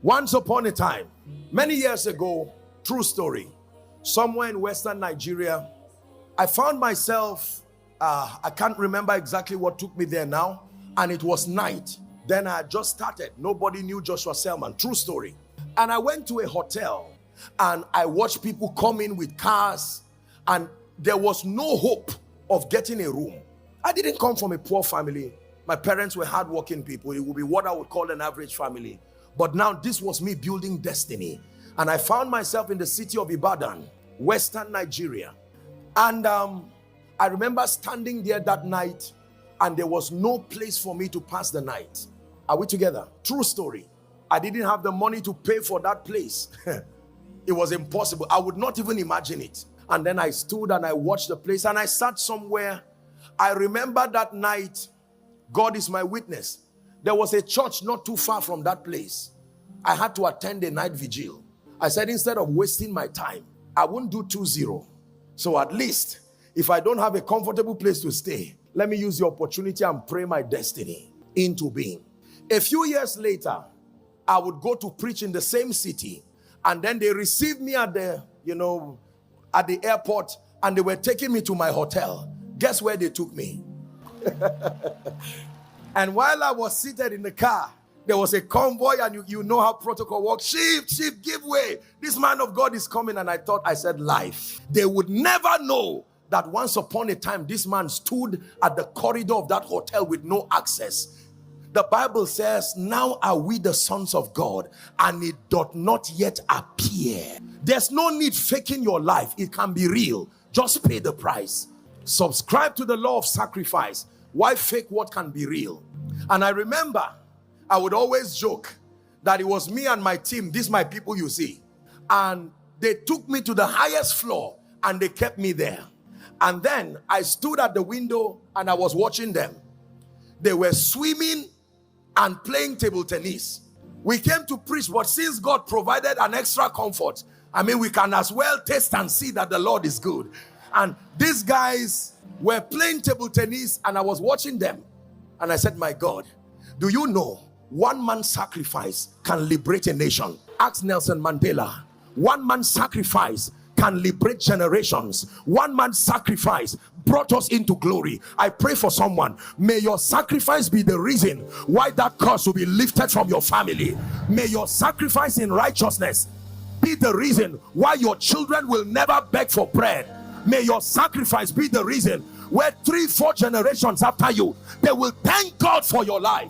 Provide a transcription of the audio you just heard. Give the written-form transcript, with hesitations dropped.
Once upon a time, many years ago, true story, somewhere in Western Nigeria, I found myself, I can't remember exactly what took me there now, and it was night. Then I had just started. Nobody knew Joshua Selman. True story. And I went to a hotel and I watched people come in with cars, and there was no hope of getting a room. I didn't come from a poor family. My parents were hardworking people. It would be what I would call an average family. But now this was me building destiny. And I found myself in the city of Ibadan, Western Nigeria. And I remember standing there that night, and there was no place for me to pass the night. Are we together? True story. I didn't have the money to pay for that place. It was impossible. I would not even imagine it. And then I stood and I watched the place, and I sat somewhere. I remember that night, God is my witness, there was a church not too far from that place. I had to attend a night vigil. I said, instead of wasting my time, I won't do 2-0. So at least, if I don't have a comfortable place to stay, let me use the opportunity and pray my destiny into being. A few years later, I would go to preach in the same city, and then they received me at the, at the airport, and they were taking me to my hotel. Guess where they took me? And while I was seated in the car, there was a convoy, and you know how protocol works. Sheep, give way. This man of God is coming. And I said, life. They would never know that once upon a time, this man stood at the corridor of that hotel with no access. The Bible says, now are we the sons of God, and it doth not yet appear. There's no need faking your life. It can be real. Just pay the price. Subscribe to the law of sacrifice. Why fake what can be real? And I remember, I would always joke that it was me and my team, these my people you see. And they took me to the highest floor and they kept me there. And then I stood at the window and I was watching them. They were swimming and playing table tennis. We came to preach, but since God provided an extra comfort, we can as well taste and see that the Lord is good. And these guys were playing table tennis and I was watching them. And I said, my God, do you know one man's sacrifice can liberate a nation? Ask Nelson Mandela. One man's sacrifice can liberate generations. One man's sacrifice brought us into glory. I pray for someone. May your sacrifice be the reason why that curse will be lifted from your family. May your sacrifice in righteousness be the reason why your children will never beg for bread. May your sacrifice be the reason where 3-4 generations after you, they will thank God for your life.